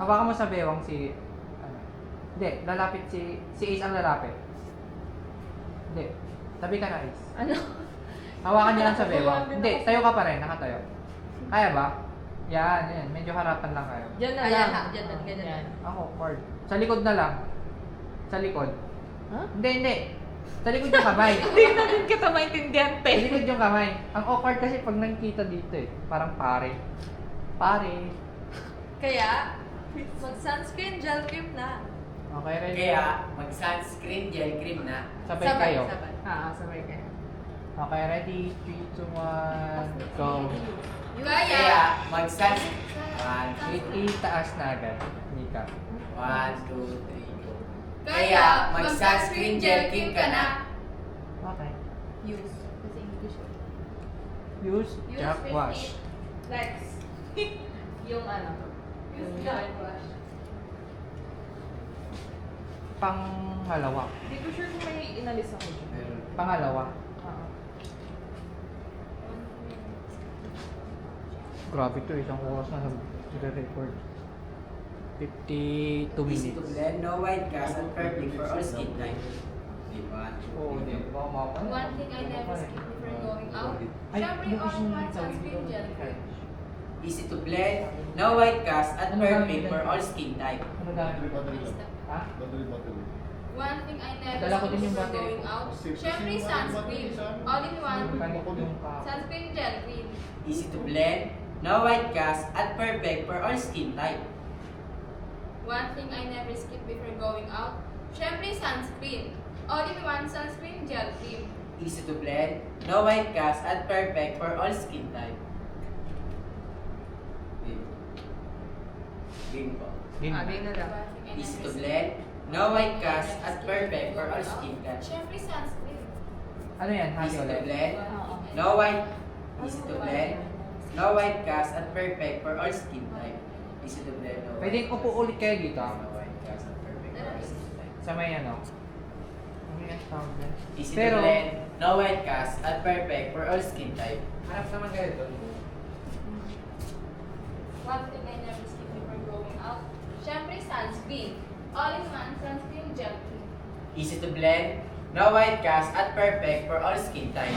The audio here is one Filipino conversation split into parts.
Hawakan mo sa bewang si... Ano? Hindi, lalapit si Ace ang lalapit. Hindi. Tabi ka na, Ace. Ano? Hawakan niya lang sa bewang. Hindi, Hindi, tayo ka pa rin, nakatayo. Kaya ba? Yan, yan. Medyo harapan lang kayo. Diyan na Ayan, lang. ha, dyan, ganyan. Ako, cord. Sa likod na lang. Sa likod. Ha? Hindi, hindi. Sa likod yung kamay. Hindi na din kita maintindihan, Sa te. likod yung kamay. Ang awkward kasi pag nakikita dito eh. Parang pare. Pare. Kaya, mag-sunscreen gel cream na. Okay, ready? Kaya, mag-sunscreen gel cream na. Sabay kayo. Sabay. Sabay kayo. Okay, ready? 3, 2, 1, go. Kaya, mag-sunscreen. Itaas na agad. Nika. 1, 2, 3, go. Kaya, mag-sunscreen gel cream ka na. Okay. Use. Kasi English. Use, jack, wash. Flex. Yung ano? Use gel wash. Pangalawa. Hindi ko sure kung may inalis ako dyan. Pangalawa. Oo. Grabe to, isang oras na nag-record. 52 Easy to minutes. blend, no white cast, and perfect for all skin type. Diba? Oo, di ba? One thing I never skip before going out. Ay, Syempre, yung all isang one dito, hindi sunscreen ko gel cream. Easy to blend, no white cast, and perfect for all skin type. Ano gamit? Ha? One thing I never Dala ko skip din yung before battery going ko. out. Syempre, sunscreen. All in one. Yung ka. Sunscreen gel cream. Easy to blend, no white cast, and perfect for all skin type. One thing I never skip before going out. Syempre, sunscreen. All in one sunscreen gel cream. Easy to blend, no white cast, and perfect for all skin type. Green po. Din. Game na lang. One thing I Easy never to skip blend, no white cast, before and perfect for all skin type. Syempre, sunscreen. Ano yan? Hati Easy to ulit. blend, Oo. no white. Easy to blend, no white cast, and perfect for all skin type. Easy to blend, no Pwedeng white upo cast, ulit kayo dito. No white cast, and perfect for all skin type. Sa may ano? Ano yan tawag din? Easy Pero, to blend, no white cast, and perfect for all skin type. harap naman kayo doon. One thing I never skip before going out. Syempre, sunscreen. All in one sunscreen gel cream. Easy to blend, no white cast, and perfect for all skin type.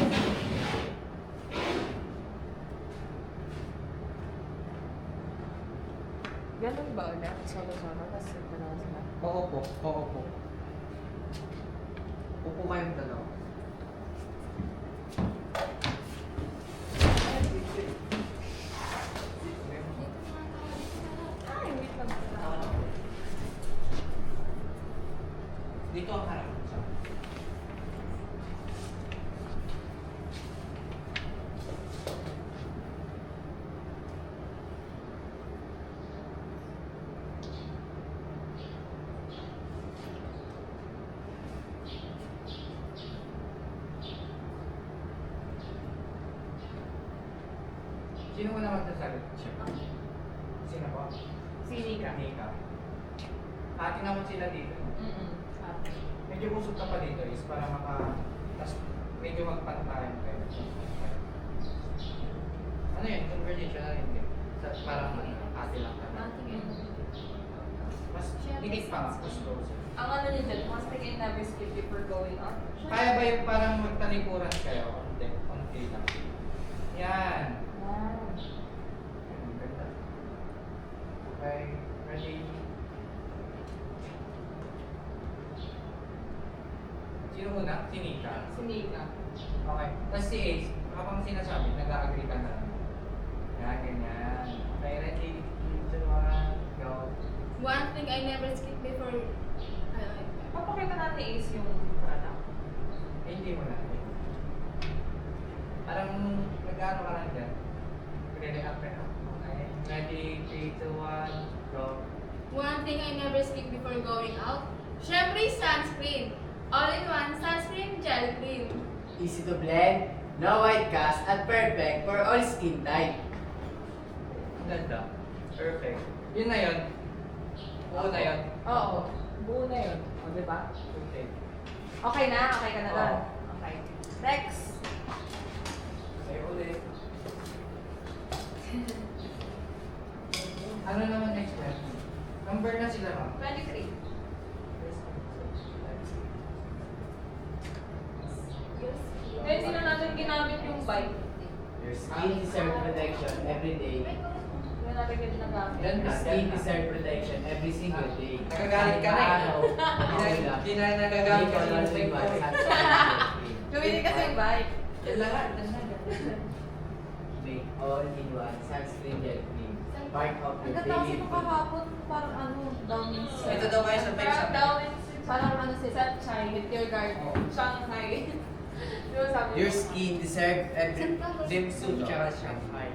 Ganun ba ulit? Solo-solo, tapos dalawa sila. Oo po. Oo po. Upo kayong dalawa. Ay, wait lang. Dito ang harap. Sino mo naman sasagot? Siya. Sino po? Sini ka. Nika. Hati naman sila dito. Medyo usok ka pa dito is para tas medyo magpantayan kayo. Ano yun? Conversation na rin din. Parang hati lang ka. One thing I never Mas higit pa nga, mas closer. Ang ano niya dyan, one thing I never skip before going out. Kaya ba yung parang magtalikuran kayo? Konti, konti lang. Yan. Wow. Ang ganda. Okay, ready? Sino muna? Si Nika. Sini ka. Okay. Tapos si Ace, habang sinasabi, nag-agree ka na. Yan, ganyan. Okay, ready? 3, 2, 1, go. One thing I never skip before. Papakita natin Ace yung product. Eh, hindi mo na. Parang nag-ano ka lang dyan. Re-react ka na. Okay. Ready? 3, 2, 1, go. One thing I never skip before going out. Syempre, sunscreen. All in one sunscreen gel cream. Easy to blend, no white cast, and perfect for all skin type. Ang ganda. Perfect. Yun na yun. Oo na yun. Oo. Buo na yun. O, diba? Okay. Okay na? Okay ka na doon? Oo. Okay. Next. Okay, ulit. Ano naman next question? Number na sila, ma'am. 23. Then, sino natin ginamit yung bike? Your skin deserve protection every day. Sino natin ginagamit? Yan na, Skin yan na. deserve protection every single day. Nakagalit ka na eh. Araw, mawala. Hindi na nagagamit Make kasi all yung in one bike. sunscreen. Gawin kasi yung bike. Yan lang nga. Make all in one sunscreen gel cream. Part of your Nagkataon daily ko routine. kahapon, parang ano, down in Ito daw kayo sa bike Parang sa down in Parang ano sila, Sunshine. with your garden. Shanghai. Di ba sabi Your mo? skin deserve every Swimsuit tsaka Shanghai.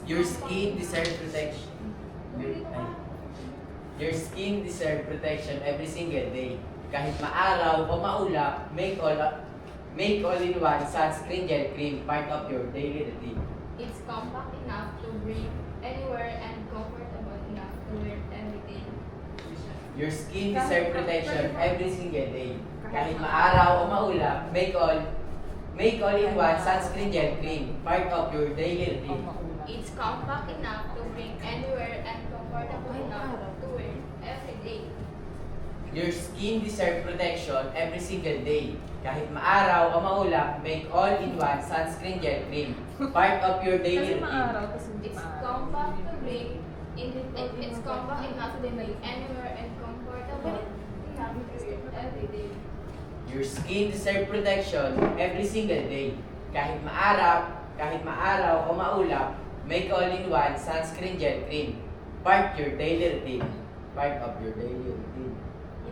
Your skin deserve protection. Your skin deserve protection every single day. Kahit maaraw o maulap, make all in one sunscreen gel cream part of your daily routine. It's compact enough to bring anywhere and comfortable enough to wear every day. Your skin deserve protection every single day. Kahit maaraw o maulap, make all in one sunscreen gel cream part of your daily routine. It's compact enough to bring anywhere and comfortable enough to wear every day. Your skin deserve protection every single day. Kahit maaraw o maulap, make all in one sunscreen gel cream part of your daily Kasi routine. maaraw, kasi hindi It's maaraw. compact to bring it's compact enough to bring anywhere and comfortable enough to wear every day. Your skin deserve protection every single day. Kahit maaraw o maulap, make all in one sunscreen gel cream part your daily routine. Part of your daily routine.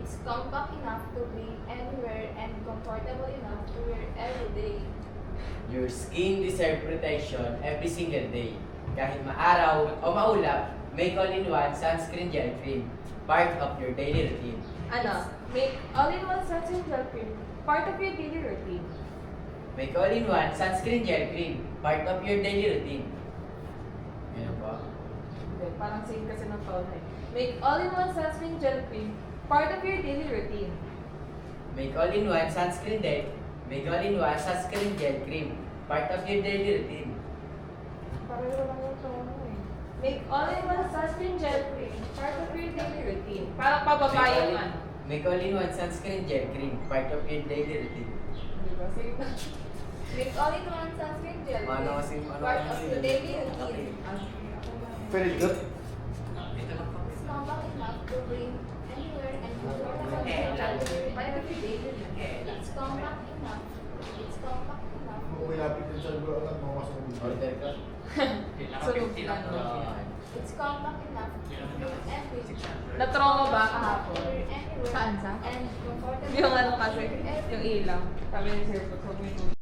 It's compact enough to bring anywhere and comfortable enough to wear every day. Your skin deserve protection every single day. Kahit maaraw o maulap, make all in one sunscreen gel cream part of your daily routine. Ano? Make all-in-one sunscreen gel cream. Part of your daily routine. Make all in one sunscreen gel cream part of your daily routine. Ano po? Hindi, parang same kasi ng tone eh. Make all-in-one sunscreen gel cream. Part of your daily routine. Make all in one sunscreen gel. Make all in one sunscreen gel cream part of your daily routine. Pareho lang yung tone eh. Make all-in-one sunscreen gel cream. Part of your daily routine. Parang pababa yung ano. Make all in one sunscreen gel cream part of your daily routine. Di ba? Sige na. Make all-in-one sunscreen gel Ano cream. kasi Part of your daily routine. Very good. It's compact enough to bring anywhere and comfortable enough to wear every day. It's compact enough. It's compact enough. Kung may lapit din sa lugar, alam mo kasi Order ka? Sunod lang. It's compact enough to bring every Na-trauma ba kahapon? anywhere Saan sa? and comfortable Yung ano enough kasi, to wear every yung ilaw. Sabi ni Sir, pag